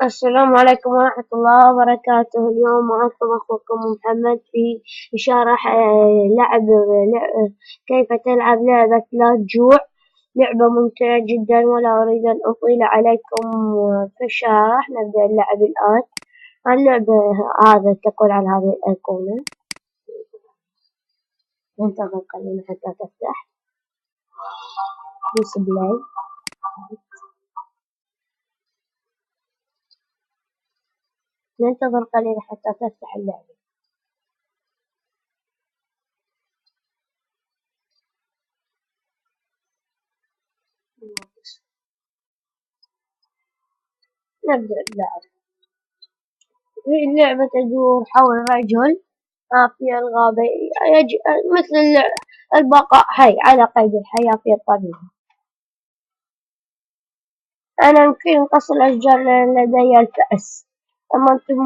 السلام عليكم ورحمة الله وبركاته. اليوم معكم أخوكم محمد في شرح كيف تلعب لعبة لا تجوع. لعبة ممتعة جدا، ولا أريد أن أطيل عليكم في الشرح. نبدأ اللعب الآن. اللعبة هذا تقول على هذه الأيقونة. ننتظر قليلا حتى تفتح. ديسبلاي. ننتظر قليلا حتى تفتح اللعبة. نبدأ اللعب. اللعبة تدور حول رجل في الغابة، مثل البقاء حي على قيد الحياة في الطبيعة. أنا يمكن قص الأشجار لدي الفأس. أما أنتم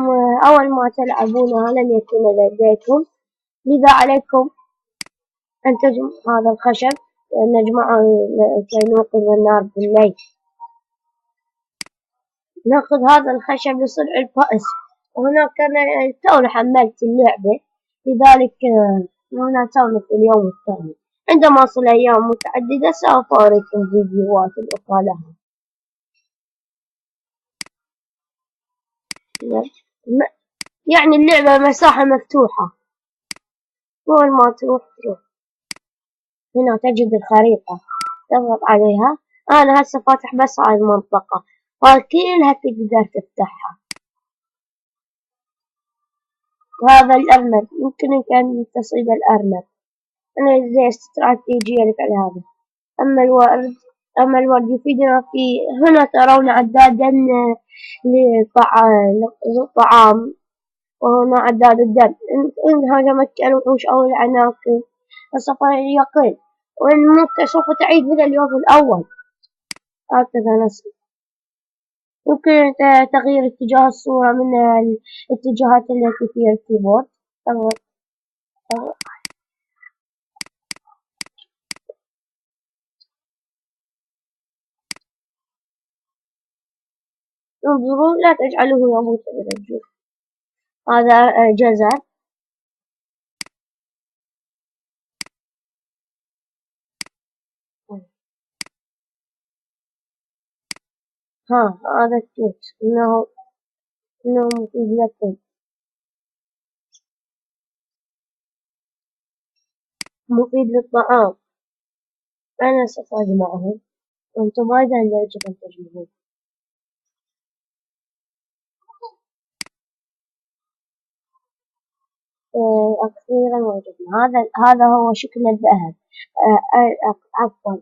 أول ما تلعبونها لن يكون لديكم، لذا عليكم أن تجمعوا هذا الخشب. نجمعه كي نوقظ النار بالليل. نأخذ هذا الخشب لصنع الفأس. وهناك أنا تو حملت اللعبة، لذلك هنا تونا في اليوم الثاني. عندما أصل أيام متعددة سوف أريكم فيديوهات أخرى لها. يعني اللعبة مساحة مفتوحة، أول ما تروح هنا تجد الخريطة، تضغط عليها. أنا هسه فاتح بس هاي المنطقة، وكلها تقدر تفتحها. وهذا الأرنب يمكنك أن تصيد الأرنب. أنا زي استراتيجية لك على هذا. أما الورد يفيدنا في هنا. ترون عدادا للطعام، وهنا عداد الدم. إن هاجمتك الوحوش أو العناكب فسوف يقل، وإن مت سوف تعيد من اليوم الأول. هكذا نسل. يمكن تغيير اتجاه الصورة من الاتجاهات التي في الكيبورد. انظروا، لا تجعله يموت من الجوع. هذا جزر. هذا التوت. إنه مفيد لكم، مفيد للطعام. أنا سوف أجمعهم، وأنتم أيضا يجب أن تجمعون. أخيرا وجدنا هذا هو شكل الذهب. عفوا،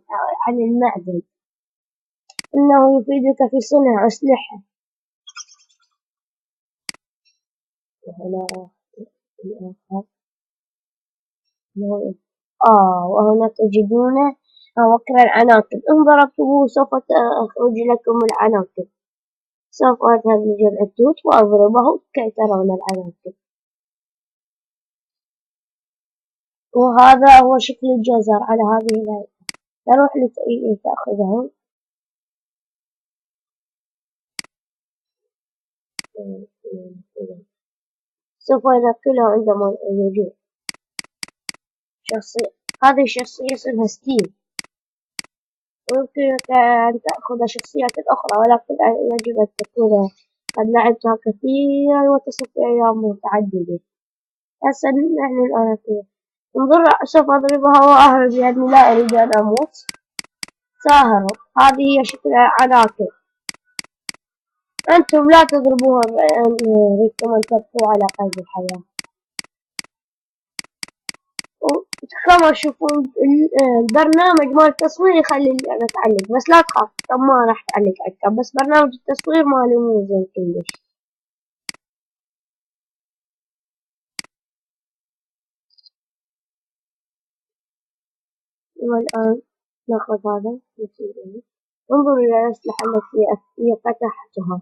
عن المعدن. إنه يفيدك في صنع أسلحة. وهنا الآخر. وهنا تجدون وكر العناكب. إن ضربته سوف تخرج لكم العناكب. سوف أذهب لجمع التوت وأضربه كي ترون العناكب. وهذا هو شكل الجزر على هذه الهيئة. تروح لتأخذه. سوف ينقله عندما يجوع. هذه الشخصية اسمها ستيف. ويمكنك أن تأخذ شخصيات أخرى، ولكن يجب أن تكون قد لعبتها كثيرا وتصل في أيام متعددة. هسه نحن الآن انظر، سوف أضربها وأهرب لأني لا أريد أن أموت. سأهرب. هذه هي شكل عناكب. أنتم لا تضربوها إن أردتم أن تبقوا على قيد الحياة. كما تشوفون البرنامج مال التصوير يخلي اللعبة تعلق، بس لا تخاف، طب ما راح تعلق عندك، بس برنامج التصوير مالي مو زين كلش. والآن ناخذ هذا نسيبه. انظروا إلى الأسلحة التي فتحتها.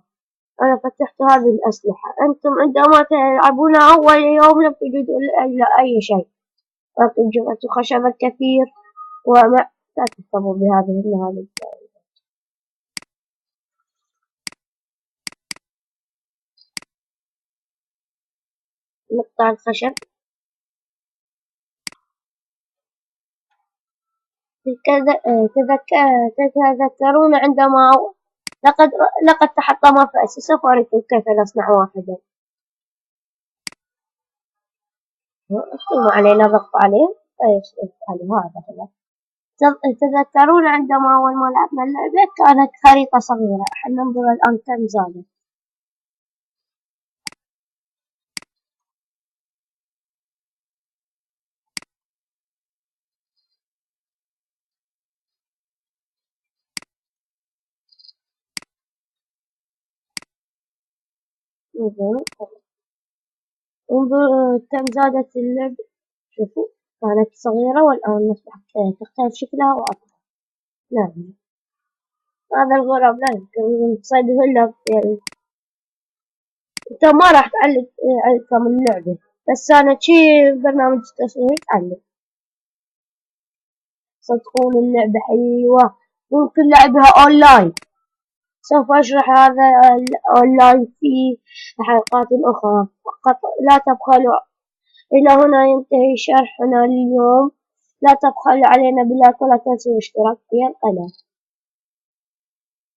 أنا فتحت هذه الأسلحة. أنتم عندما تلعبون أول يوم لم تجدوا إلا أي شيء، لكن جمعت خشبا كثير وما لا تهتموا بهذه النهاية. نقطع الخشب. تتذكرون عندما لقد لقد تحطم فأس، سوف أريكم كيف نصنع واحدا. اكتبوا علينا ضغط عليه. ايش عليه هذا هو. تتذكرون عندما أول ما لعبنا اللعبة كانت خريطة صغيرة، احنا ننظر الآن كم زادت. انظروا انظروا كم زادت اللعبة. شوفوا، كانت صغيرة والآن أصبحت تختلف شكلها وأكبر. نعم، هذا الغراب لا يمكن تصيده إلا يعني. أنت ما راح تعلق عليكم اللعبة، بس أنا شي برنامج التصوير تعلق. صدقون اللعبة حلوة، ممكن لعبها أونلاين. سوف أشرح هذا الأونلاين في حلقات أخرى، فقط لا تبخلوا. إلى هنا ينتهي شرحنا اليوم. لا تبخلوا علينا باللايك ولا تنسوا الاشتراك في القناة.